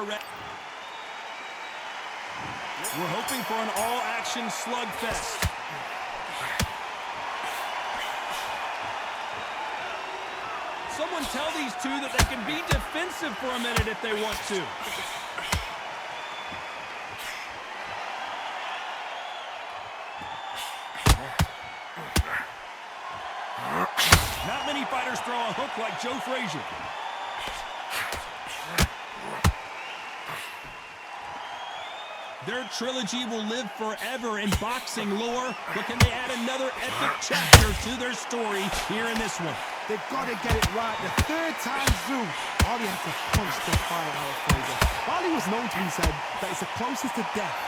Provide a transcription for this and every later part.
ready. We're hoping for an all-action slugfest. Someone tell these two that they can be defensive for a minute if they want to. Not many fighters throw a hook like Joe Frazier. Their trilogy will live forever in boxing lore, but can they add another epic chapter to their story here in this one? They've got to get it right. The third time through, Ali had to punch the fire out of Fraser. Ali was known to be said that it's the closest to death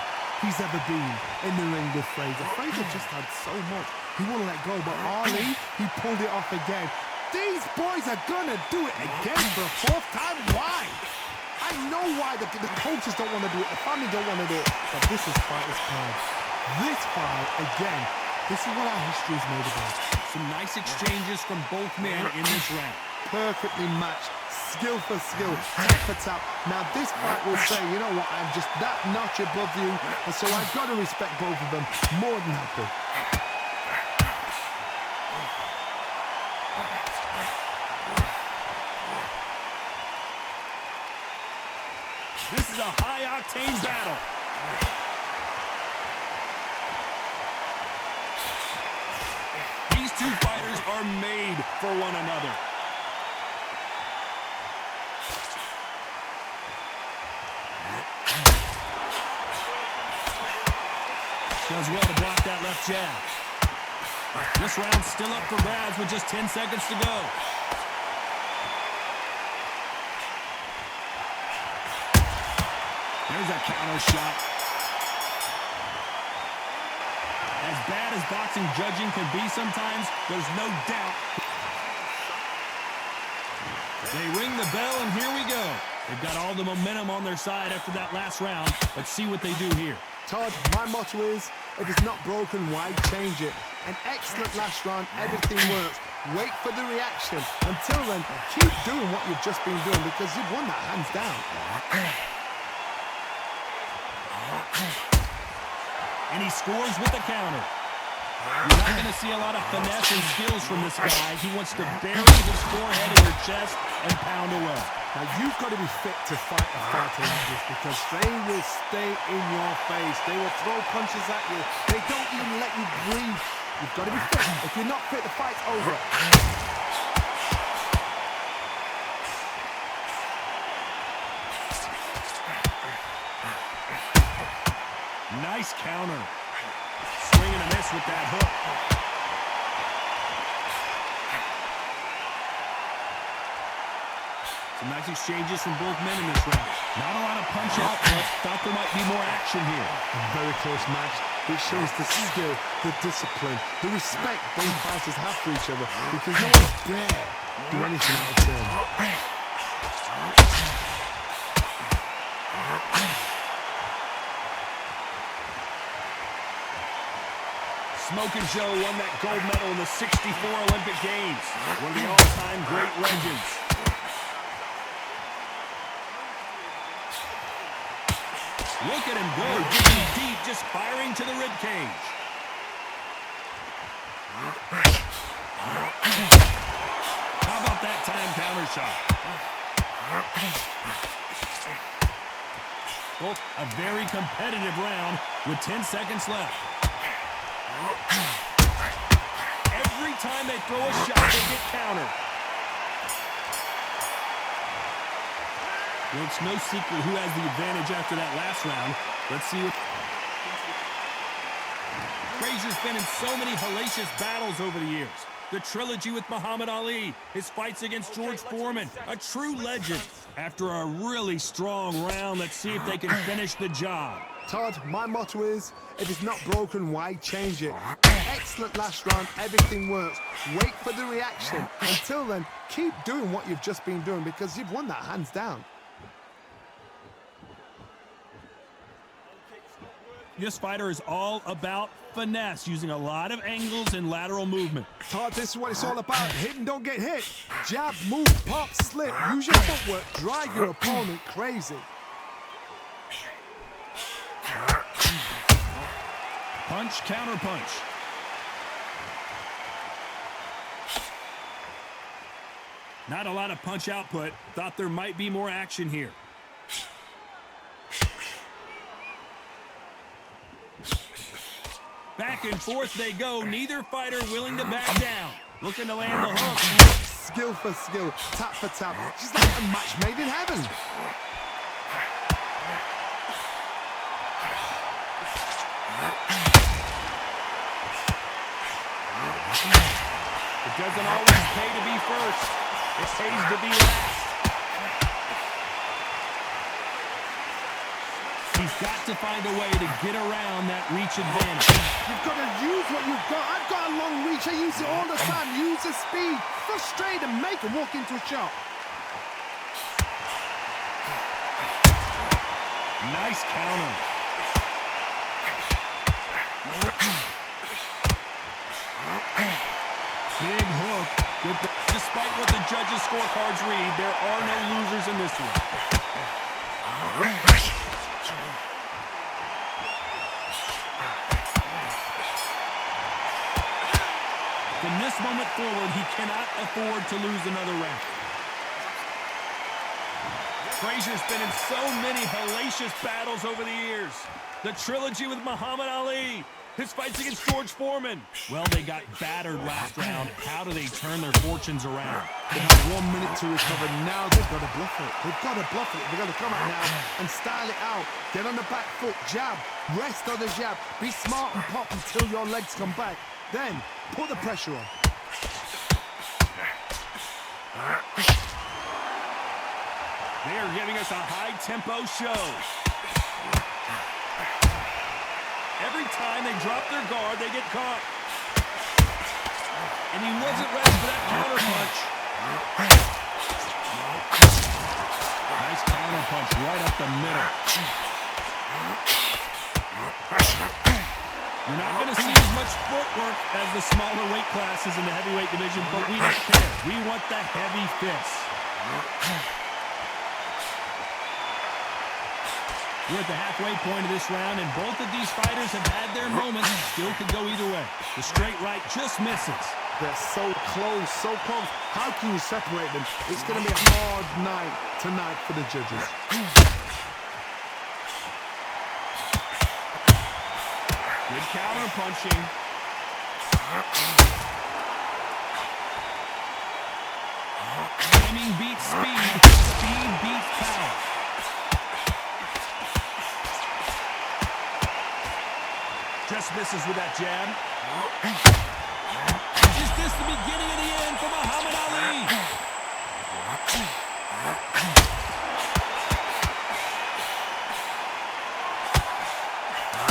he's ever been in the ring with Fraser. Fraser just had so much. He wouldn't let go, but Ali, he pulled it off again. These boys are gonna do it again for a fourth time. Why? I know why the coaches don't want to do it, the family don't want to do it, but this is fighter's pride. This fight, again, this is what our history is made about. Some nice exchanges from both men in this round. Perfectly matched, skill for skill, tap for tap. Now this fight will say, you know what, I'm just that notch above you, and so I've got to respect both of them more than happy. This is a high-octane battle. These two fighters are made for one another. Does well to block that left jab. This round's still up for grabs with just 10 seconds to go. There's a counter shot. As bad as boxing judging can be sometimes, there's no doubt. They ring the bell, and here we go. They've got all the momentum on their side after that last round. Let's see what they do here. Todd, my motto is, if it's not broken, why change it? An excellent last round, everything works. Wait for the reaction. Until then, keep doing what you've just been doing because you've won that hands down. And he scores with the counter. You're not going to see a lot of finesse and skills from this guy. He wants to bury his forehead in your chest and pound away. Now you've got to be fit to fight a fighter like this because they will stay in your face. They will throw punches at you. They don't even let you breathe. You've got to be fit. If you're not fit, the fight's over. Nice counter. Swing and a miss with that hook. Some nice exchanges from both men in this round. Not a lot of punch out, but thought there might be more action here. A very close match. It shows the skill, the discipline, the respect both fighters have for each other because no one dare do anything out of turn. Smoke and Joe won that gold medal in the '64 Olympic Games. One of the all-time great legends. Look at him go, digging deep, just firing to the rib cage. How about that time counter shot? Both a very competitive round with 10 seconds left. Every time they throw a shot, they get countered. Well, it's no secret who has the advantage after that last round. Let's see what... Frazier's been in so many hellacious battles over the years. The trilogy with Muhammad Ali, his fights against George Foreman, a true legend. After a really strong round, let's see if they can finish the job. Todd, my motto is, if it's not broken, why change it? Excellent last round, everything works. Wait for the reaction. Until then, keep doing what you've just been doing because you've won that hands down. This fighter is all about finesse, using a lot of angles and lateral movement. Todd, this is what it's all about. Hit and don't get hit. Jab, move, pop, slip. Use your footwork. Drive your opponent crazy. Punch, counter punch. Not a lot of punch output. Thought there might be more action here. Back and forth they go. Neither fighter willing to back down. Looking to land the hook. Skill for skill, tap for tap. Just like a match made in heaven. It doesn't always pay to be first. It pays to be last. He's got to find a way to get around that reach advantage. You've got to use what you've got. I've got a long reach. I use it all the time. Use the speed. Frustrate and make him walk into a shot. Nice counter. Big hook. Good. Despite what the judges' scorecards read, there are no losers in this one. From this moment forward, he cannot afford to lose another round. Frazier's been in so many hellacious battles over the years. The trilogy with Muhammad Ali, his fights against George Foreman. Well, they got battered last round. How do they turn their fortunes around? They have 1 minute to recover. Now they've got to bluff it. They've got to bluff it. They've got to come out now and style it out. Get on the back foot, jab, rest on the jab. Be smart and pop until your legs come back. Then put the pressure on. They are giving us a high-tempo show. Every time they drop their guard, they get caught. And he wasn't ready for that counter punch. Nice counter punch right up the middle. You're not going to see as much footwork as the smaller weight classes in the heavyweight division, but we don't care. We want the heavy fists. We're at the halfway point of this round, and both of these fighters have had their moments. Still could go either way. The straight right just misses. They're so close, so close. How can you separate them? It's going to be a hard night tonight for the judges. Good counter punching. Timing beats speed. Speed beats power. Just misses with that jab. Is this the beginning of the end for Muhammad Ali?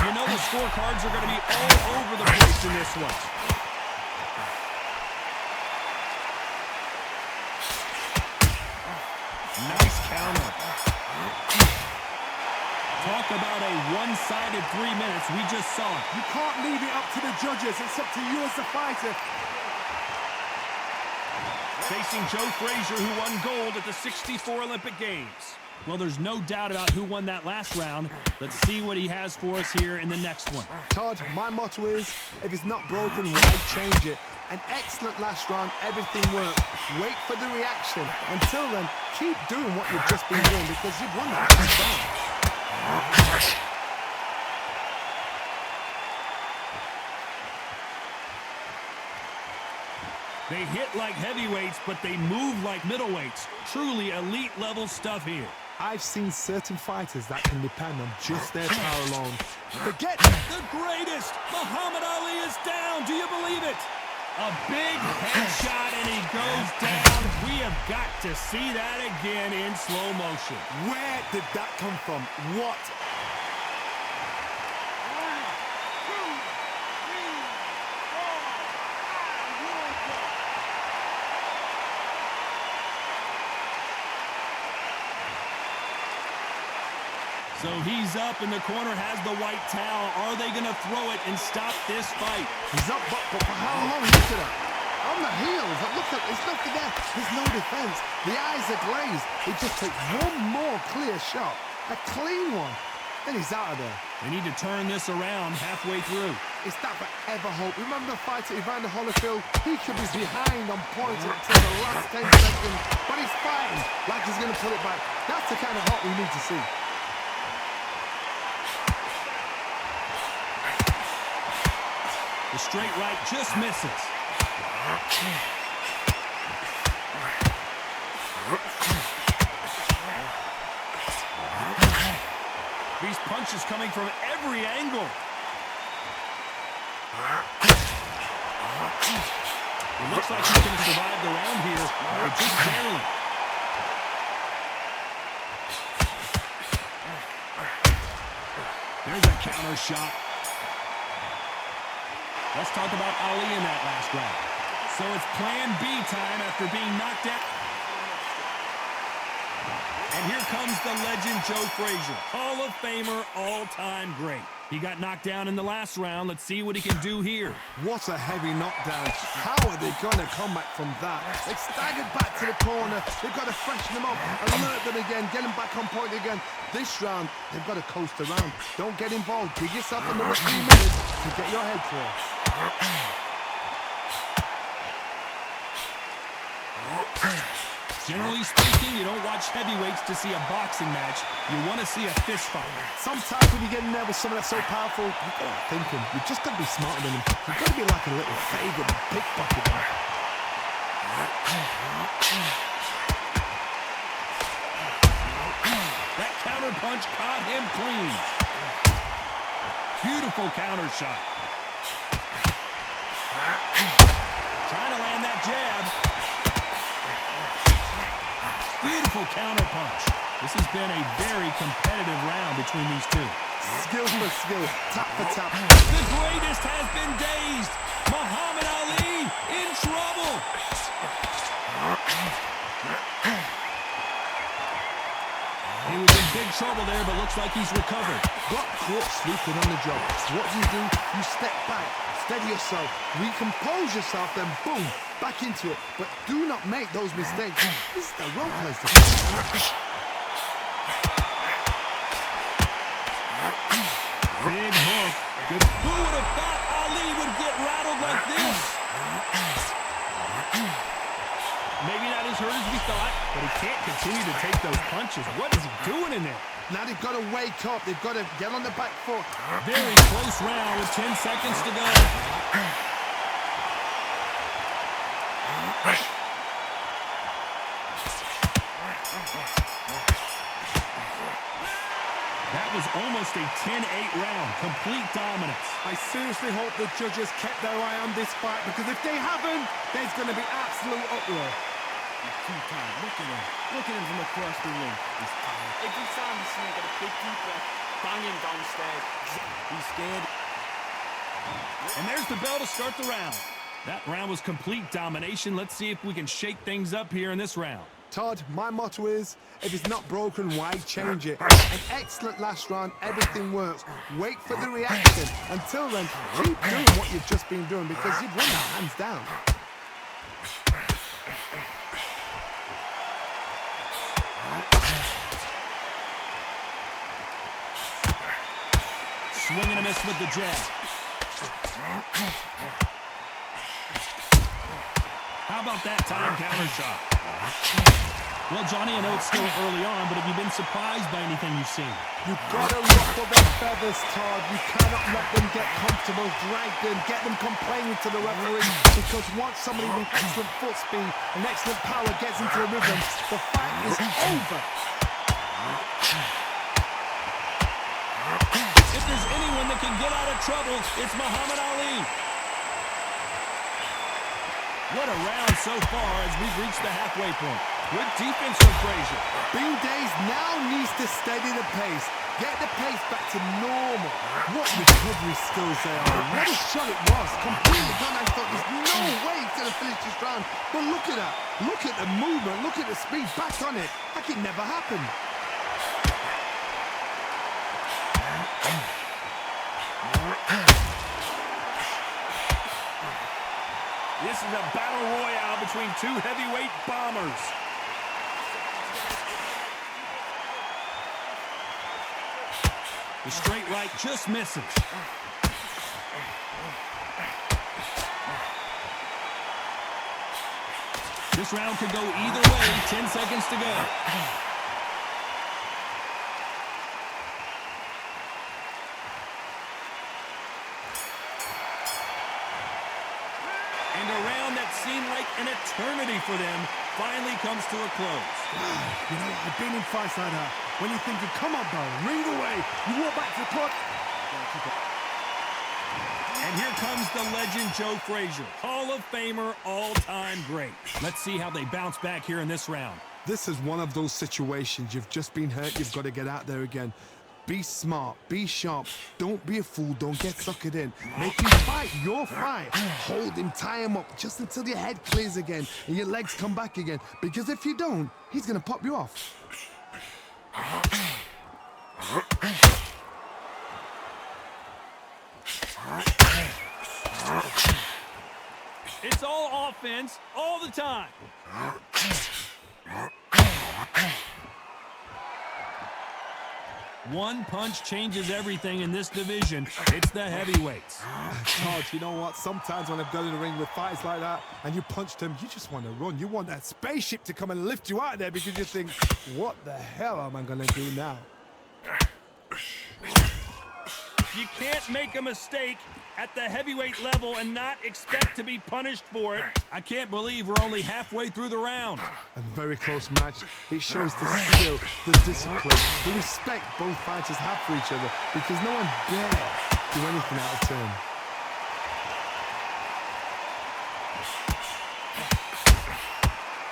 You know the scorecards are going to be all over the place in this one. Nice counter. Talk about a one-sided 3 minutes. We just saw it. You can't leave it up to the judges. It's up to you as the fighter. Facing Joe Frazier, who won gold at the '64 Olympic Games. Well, there's no doubt about who won that last round. Let's see what he has for us here in the next one. Todd, my motto is, if it's not broken, why change it? An excellent last round, everything worked. Wait for the reaction. Until then, keep doing what you've just been doing because you've won that last round. They hit like heavyweights, but they move like middleweights. Truly elite level stuff here. I've seen certain fighters that can depend on just their power alone. Forget the greatest! Muhammad Ali is down! Do you believe it? A big headshot and he goes down. We have got to see that again in slow motion. Where did that come from? What? So he's up in the corner, has the white towel. Are they going to throw it and stop this fight? He's up, but for how long? Look at that. On the heels. Look at, there's nothing there. There's no defense. The eyes are glazed. It just takes one more clear shot. A clean one. and he's out of there. They need to turn this around halfway through. Is that forever hope? Remember the fight at Evander Holyfield? He could be behind on points until the last 10 seconds, but he's fighting like he's going to put it back. That's the kind of hope we need to see. The straight right just misses. These punches coming from every angle. It looks like he's going to survive the round here, but just barely. There's a counter shot. Let's talk about Ali in that last round. So it's plan B time after being knocked out. And here comes the legend Joe Frazier, Hall of Famer, all-time great. He got knocked down in the last round. Let's see what he can do here. What a heavy knockdown. How are they going to come back from that? They staggered back to the corner. They've got to freshen them up, alert them again, get them back on point again. This round, they've got to coast around. Don't get involved. Give yourself another 3 minutes to get your head clear. Generally speaking, you don't watch heavyweights to see a boxing match. You want to see a fist fight. Sometimes when you get in there with someone that's so powerful, you've got to think him. You've just got to be smarter than him. You've got to be like a little favourite pickpocket. That counter punch caught him clean. Beautiful counter shot. Trying to land that jab. Beautiful counter punch. This has been a very competitive round between these two. Skill for skill, tap for tap. The greatest has been dazed. Muhammad Ali in trouble. He was in big trouble there, but looks like he's recovered. Got caught sleeping on the job. So what do? You step back, steady yourself, recompose yourself, then boom, back into it. But do not make those mistakes. This is the wrong place to be. Big hook. Good. Who would have thought Ali would get rattled like this? Maybe not as hurt as we thought, but he can't continue to take those punches. What is he doing in there? Now they've got to wake up. They've got to get on the back foot. Very close round with 10 seconds to go. That was almost a 10-8 round. Complete dominance. I seriously hope the judges kept their eye on this fight, because if they haven't, there's going to be absolute uproar. He's too tired. Look at him. Look at him from across the ring. He's tired. Every time you see him get a big deep breath, banging downstairs. He's scared. And there's the bell to start the round. That round was complete domination. Let's see if we can shake things up here in this round. Todd, my motto is, if it's not broken, why change it? An excellent last round, everything works. Wait for the reaction. Until then, keep doing what you've just been doing, because you've won that hands down. Swing and a miss with the jab. How about that time counter shot? Well, Johnny, I know it's still early on, but have you been surprised by anything you've seen? You've got to ruffle their feathers, Todd. You cannot let them get comfortable, drag them, get them complaining to the referee, because once somebody with excellent foot speed and excellent power gets into the rhythm, the fight is over. If there's anyone that can get out of trouble, it's Muhammad Ali. What a round so far as we've reached the halfway point. Good defense from Frazier. Bean Days now needs to steady the pace. Get the pace back to normal. What recovery skills they are. What a shot it was. Completely gone. I thought there's no way he's going to finish this round. But look at that. Look at the movement. Look at the speed. Back on it. Like it never happened. This is a battle royale between two heavyweight bombers. The straight right just misses. This round could go either way. 10 seconds to go. And a round that seemed like an eternity for them finally comes to a close. You know, I've been in fights like that. When you're thinking, come on, bro, ring away. You walk back to the clock. And here comes the legend Joe Frazier, Hall of Famer, all-time great. Let's see how they bounce back here in this round. This is one of those situations. You've just been hurt. You've got to get out there again. Be smart. Be sharp. Don't be a fool. Don't get suckered in. Make him fight your fight. Hold him. Tie him up just until your head clears again and your legs come back again. Because if you don't, he's going to pop you off. It's all offense all the time. One punch changes everything in this division. It's the heavyweights. God, you know what? Sometimes when I've got in the ring with fights like that and you punch them, you just want to run. You want that spaceship to come and lift you out there because you think, what the hell am I going to do now? You can't make a mistake at the heavyweight level and not expect to be punished for it. I can't believe we're only halfway through the round. A very close match. It shows the skill, the discipline, the respect both fighters have for each other because no one dare do anything out of turn.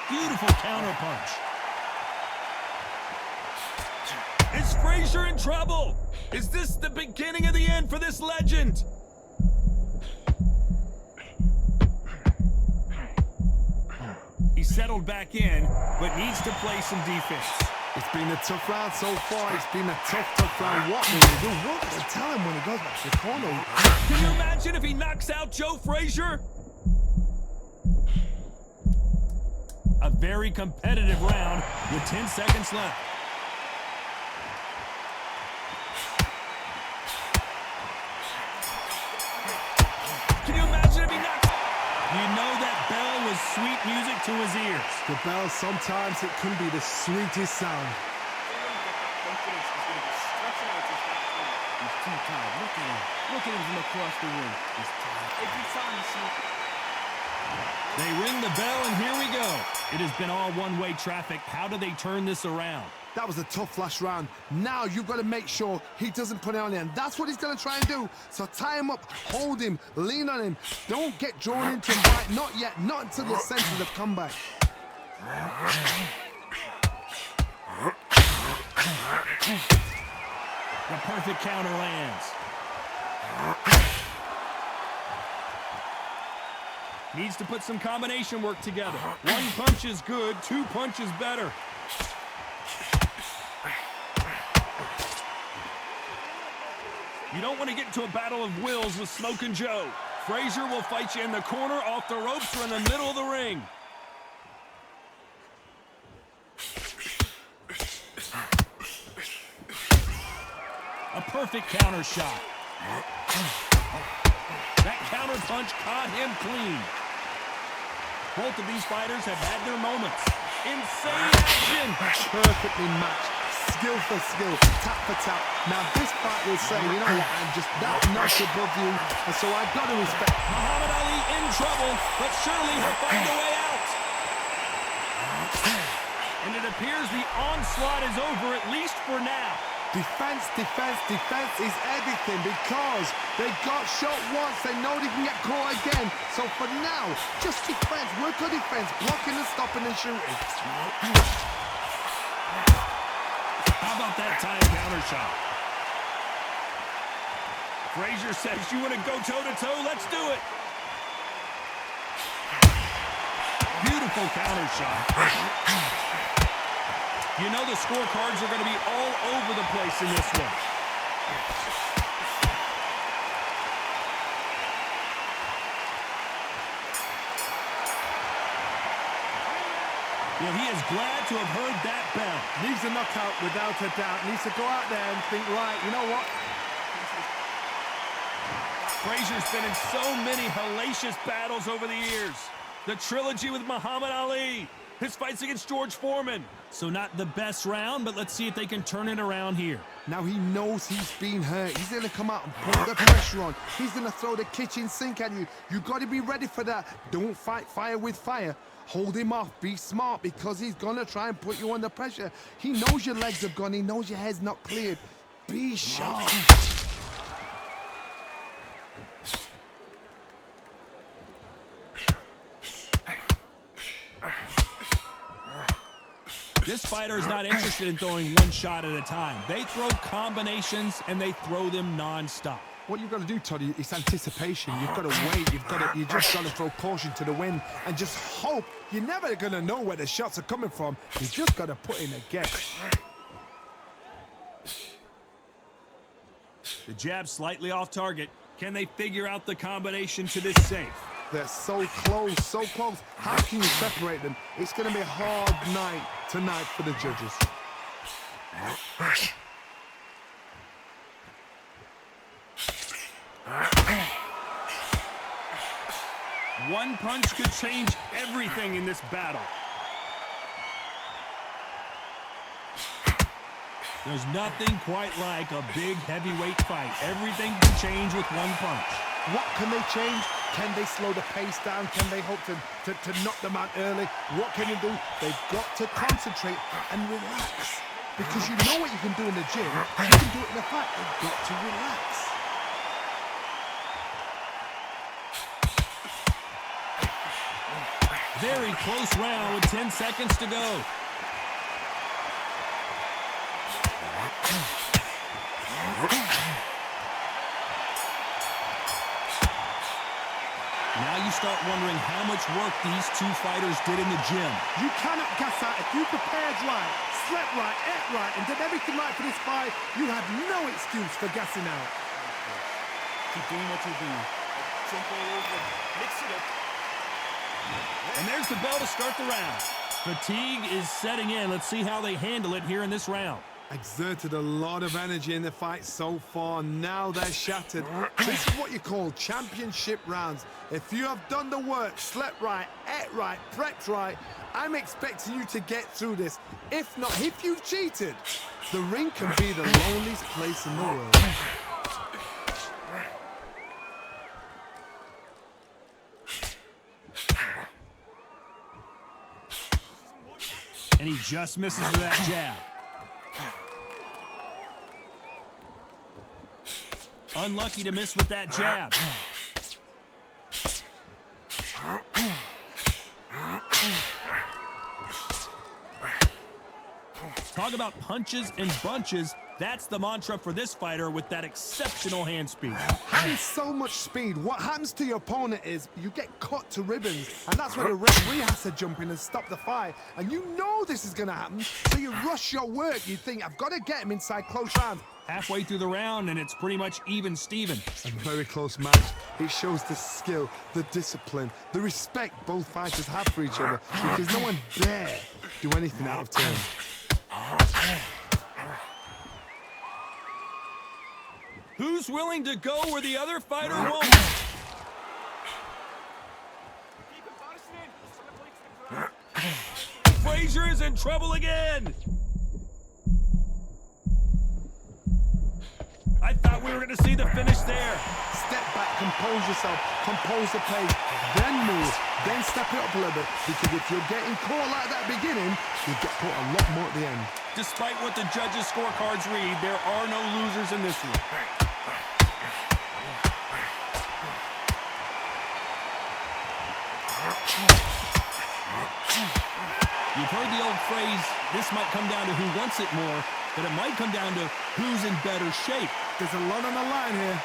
Beautiful counter punch. Is Frazier in trouble? Is this the beginning of the end for this legend? He's settled back in, but needs to play some defense. It's been a tough round so far. It's been a tough round. What will he do? What will they tell him when he goes back to the corner? Can you imagine if he knocks out Joe Frazier? A very competitive round with 10 seconds left. Can you imagine if he knocks? You know that bell was sweet music to his ears. The bell, sometimes it can be the sweetest sound. He's too tired. Look at him. Look at him from across the ring. He's tired. Every time you see. They ring the bell, and here we go. It has been all one-way traffic. How do they turn this around? That was a tough last round. Now you've got to make sure he doesn't put it on the end. That's what he's going to try and do. So tie him up, hold him, lean on him. Don't get drawn into him right. Not yet. Not until you're sensing the comeback. The perfect counter lands. Needs to put some combination work together. One punch is good, two punches better. You don't want to get into a battle of wills with Smokin' Joe. Frazier will fight you in the corner, off the ropes, or in the middle of the ring. A perfect counter shot. That counter punch caught him clean. Both of these fighters have had their moments. Insane action. Perfectly matched. Skill for skill, tap for tap. Now this fight will say, you know what, I'm just that notch above you, and so I've got to respect. Muhammad Ali in trouble, but surely he'll find a way out. And it appears the onslaught is over, at least for now. Defense, defense, defense is everything because they got shot once. They know they can get caught again. So for now, just defense, work on defense, blocking and stopping and shooting. How about that time counter shot? Frazier says, you want to go toe-to-toe? Let's do it. Beautiful counter shot. You know the scorecards are going to be all over the place in this one. Well, he is glad to have heard that bell. Needs a knockout without a doubt. Needs to go out there and think, right, you know what? Frazier's been in so many hellacious battles over the years. The trilogy with Muhammad Ali, his fights against George Foreman. So not the best round, but let's see if they can turn it around here. Now he knows he's been hurt. He's going to come out and put the pressure on. He's going to throw the kitchen sink at you. You got to be ready for that. Don't fight fire with fire. Hold him off. Be smart, because he's going to try and put you under pressure. He knows your legs have gone. He knows your head's not cleared. Be sharp. This fighter is not interested in throwing one shot at a time. They throw combinations, and they throw them non-stop. What you've got to do, Toddy, is anticipation. You've got to wait. You just got to throw caution to the wind and just hope. You're never going to know where the shots are coming from. You just got to put in a guess. The jab slightly off target. Can they figure out the combination to this safe? They're so close, so close. How can you separate them? It's going to be a hard night tonight for the judges. One punch could change everything in this battle. There's nothing quite like a big heavyweight fight. Everything can change with one punch. What can they change? Can they slow the pace down? Can they hope to knock them out early? What can you do? They've got to concentrate and relax. Because you know what you can do in the gym. You can do it in a fight. You've got to relax. Very close round with 10 seconds to go. Now you start wondering how much work these two fighters did in the gym. You cannot gas out. If you prepared right, slept right, ate right, and did everything right for this fight, you have no excuse for gassing out. Keep doing what you're doing. Jump all over. Mix it up. And there's the bell to start the round. Fatigue is setting in. Let's see how they handle it here in this round. Exerted a lot of energy in the fight so far. Now they're shattered. This is what you call championship rounds. If you have done the work, slept right, ate right, prepped right, I'm expecting you to get through this. If not, if you've cheated, the ring can be the loneliest place in the world. And he just misses with that jab. Unlucky to miss with that jab. Talk about punches and bunches. That's the mantra for this fighter with that exceptional hand speed. Having so much speed, what happens to your opponent is you get cut to ribbons, and that's where the referee has to jump in and stop the fight. And you know this is going to happen, so you rush your work. You think, I've got to get him inside close rounds. Halfway through the round, and it's pretty much even Steven. A very close match. It shows the skill, the discipline, the respect both fighters have for each other, because no one dare do anything out of turn. Who's willing to go where the other fighter won't? Frazier is in trouble again. I thought we were going to see the finish there. Step back, compose yourself, compose the pace, then move, then step it up a little bit. Because if you're getting caught like that beginning, you get caught a lot more at the end. Despite what the judges' scorecards read, there are no losers in this one. You've heard the old phrase, this might come down to who wants it more, but it might come down to who's in better shape. There's a lot on the line here.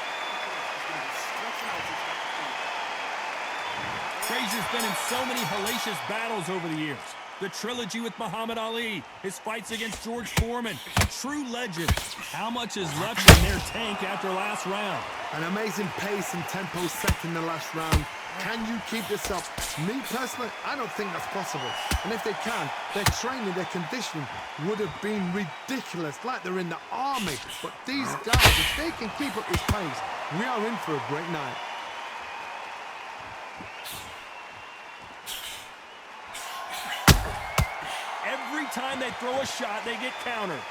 Frazier's been in so many hellacious battles over the years. The trilogy with Muhammad Ali, his fights against George Foreman, a true legend. How much is left in their tank after last round? An amazing pace and tempo set in the last round. Can you keep this up? Me personally, I don't think that's possible. And if they can, their training, their conditioning would have been ridiculous, like they're in the army. But these guys, if they can keep up this pace, we are in for a great night. Every time they throw a shot, they get countered.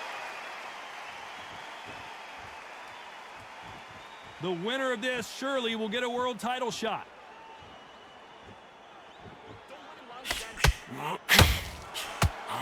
The winner of this surely will get a world title shot.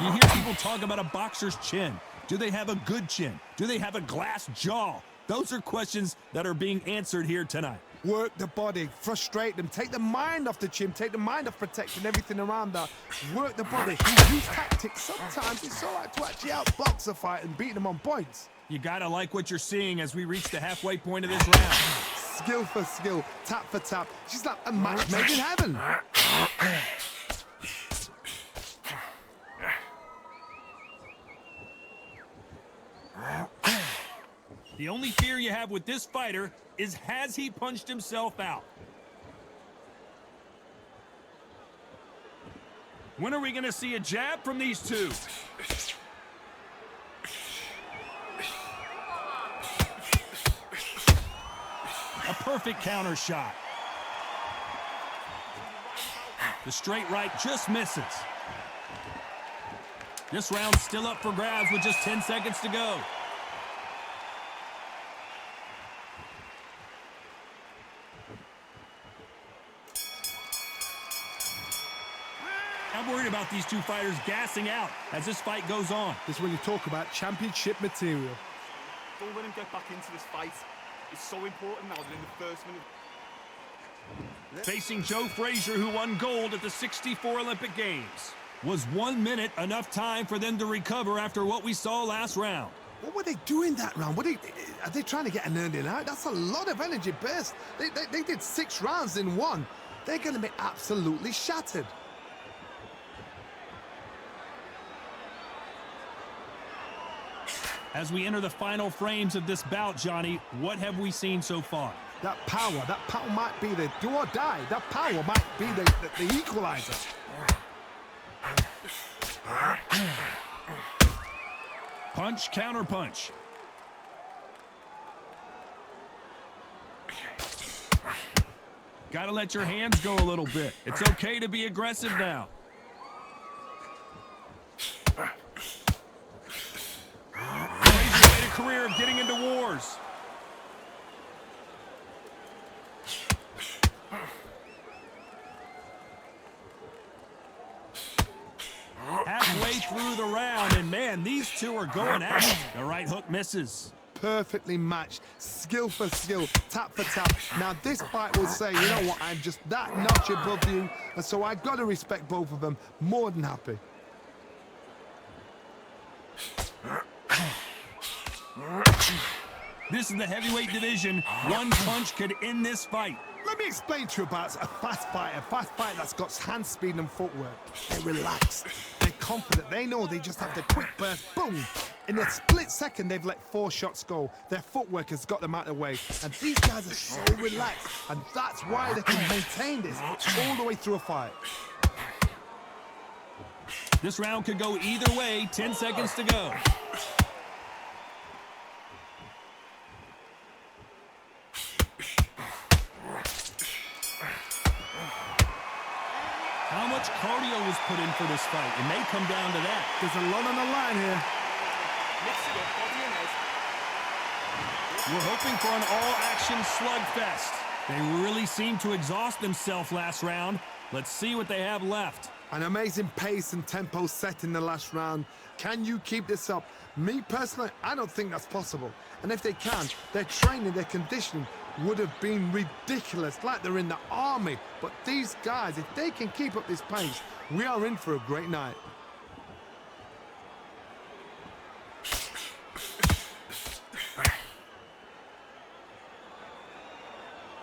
You hear people talk about a boxer's chin. Do they have a good chin? Do they have a glass jaw? Those are questions that are being answered here tonight. Work the body, frustrate them, take the mind off the chin, take the mind off protecting everything around that. Work the body, use tactics. Sometimes it's all right to actually outbox a fight and beat them on points. You gotta like what you're seeing as we reach the halfway point of this round. Skill for skill, tap for tap. She's like a match made in heaven. The only fear you have with this fighter is, has he punched himself out? When are we going to see a jab from these two? A perfect counter shot. The straight right just misses. This round's still up for grabs with just 10 seconds to go. I'm worried about these two fighters gassing out as this fight goes on. This is when you talk about championship material. Don't let him get back into this fight. It's so important now that in the first minute. Facing Joe Frazier, who won gold at the '64 Olympic Games. Was 1 minute enough time for them to recover after what we saw last round? What were they doing that round? Are they trying to get an earning out? That's a lot of energy burst. They did 6 rounds in one. They're going to be absolutely shattered. As we enter the final frames of this bout, Johnny, what have we seen so far? That power might be the do or die. That power might be the equalizer. Punch, counter punch. Gotta let your hands go a little bit. It's okay to be aggressive now. Frazier made a career of getting into wars. Halfway through the round, and man, these two are going at it. The right hook misses. Perfectly matched, skill for skill, tap for tap. Now this fight will say, you know what, I'm just that notch above you, and so I gotta respect both of them. More than happy. This is the heavyweight division. One punch could end this fight. Let me explain to you about a fast fighter that's got hand speed and footwork. They're relaxed, they're confident, they know they just have the quick burst, boom. In a split second, they've let 4 shots go. Their footwork has got them out of the way. And these guys are so relaxed, and that's why they can maintain this all the way through a fight. This round could go either way. 10 seconds to go. How much cardio was put in for this fight? It may come down to that. There's a lot on the line here. We're hoping for an all-action slugfest. They really seemed to exhaust themselves last round. Let's see what they have left. An amazing pace and tempo set in the last round. Can you keep this up? Me personally, I don't think that's possible. And if they can, their training, their conditioning would have been ridiculous, like they're in the army. But these guys, if they can keep up this pace, we are in for a great night.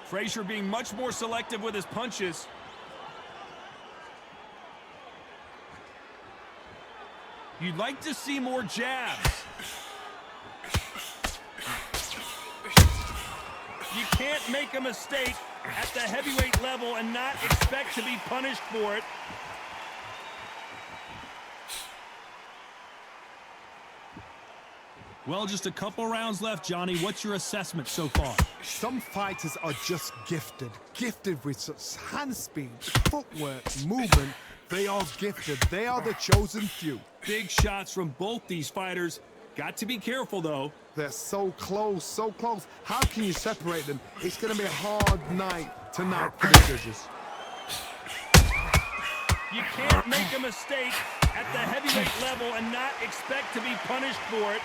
Frazier being much more selective with his punches. You'd like to see more jabs. You can't make a mistake at the heavyweight level and not expect to be punished for it. Well, just a couple rounds left, Johnny. What's your assessment so far? Some fighters are just gifted. Gifted with such hand speed, footwork, movement. They are gifted. They are the chosen few. Big shots from both these fighters. Got to be careful, though. They're so close, so close. How can you separate them? It's going to be a hard night tonight for the judges. You can't make a mistake at the heavyweight level and not expect to be punished for it.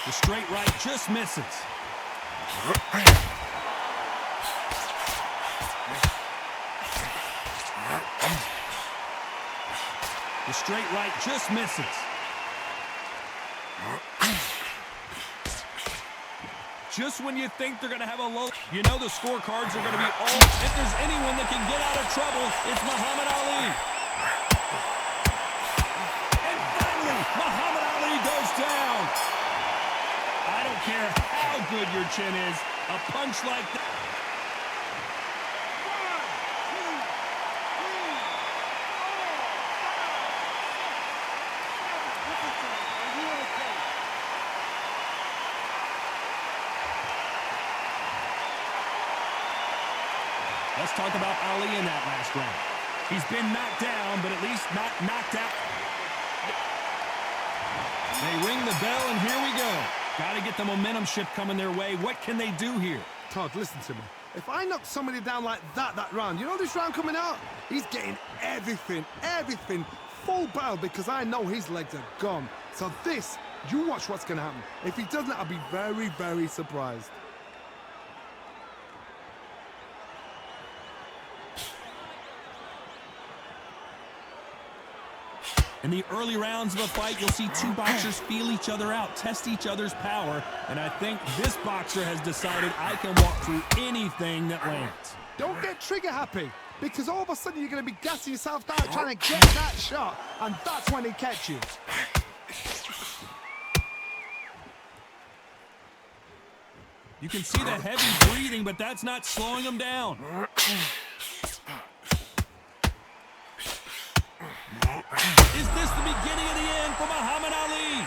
The straight right just misses. The straight right just misses. Just when you think they're going to have a low, you know the scorecards are going to be all. If there's anyone that can get out of trouble, it's Muhammad Ali. And finally, Muhammad Ali goes down. I don't care how good your chin is, a punch like that. Let's talk about Ali in that last round. He's been knocked down, but at least not knocked out. They ring the bell, and here we go. Got to get the momentum shift coming their way. What can they do here? Todd, listen to me. If I knock somebody down like that round, you know this round coming out? He's getting everything, full barrel, because I know his legs are gone. So this, you watch what's going to happen. If he doesn't, I'll be very, very surprised. In the early rounds of a fight, you'll see two boxers feel each other out, test each other's power, and I think this boxer has decided I can walk through anything that lands. Don't get trigger happy, because all of a sudden you're going to be gassing yourself out trying to get that shot, and that's when he catches you. You can see the heavy breathing, but that's not slowing him down. Is this the beginning of the end for Muhammad Ali?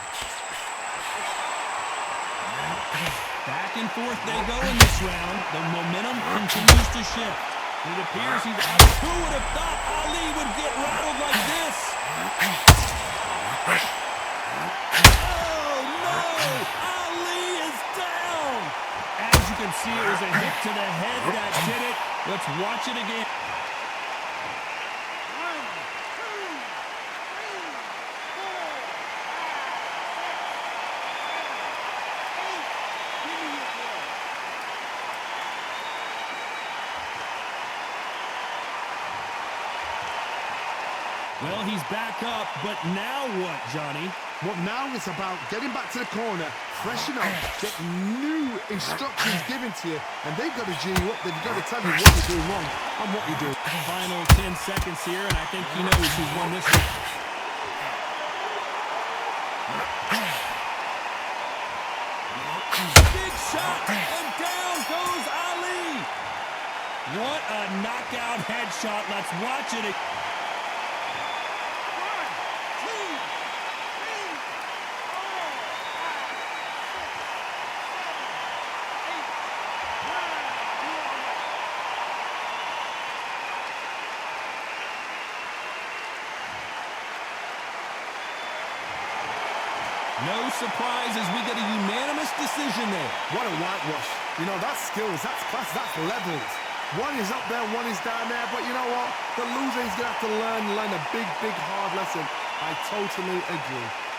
Back and forth they go in this round. The momentum continues to shift. It appears he's out. Who would have thought Ali would get rattled like this? Oh, no! Ali is down! As you can see, it was a hit to the head that did it. Let's watch it again. Well, he's back up, but now what, Johnny? Well, now it's about getting back to the corner, freshen up, get new instructions given to you, and they've got to G you up. They've got to tell you what you're doing wrong and what you're doing. Final 10 seconds here, and I think he knows who's won this one. Big shot, and down goes Ali. What a knockout headshot. Let's watch it. No surprises, we get a unanimous decision there. What a whitewash. You know, that's skills, that's class, that's levels. One is up there, one is down there, but you know what? The loser is going to have to learn a big, hard lesson. I totally agree.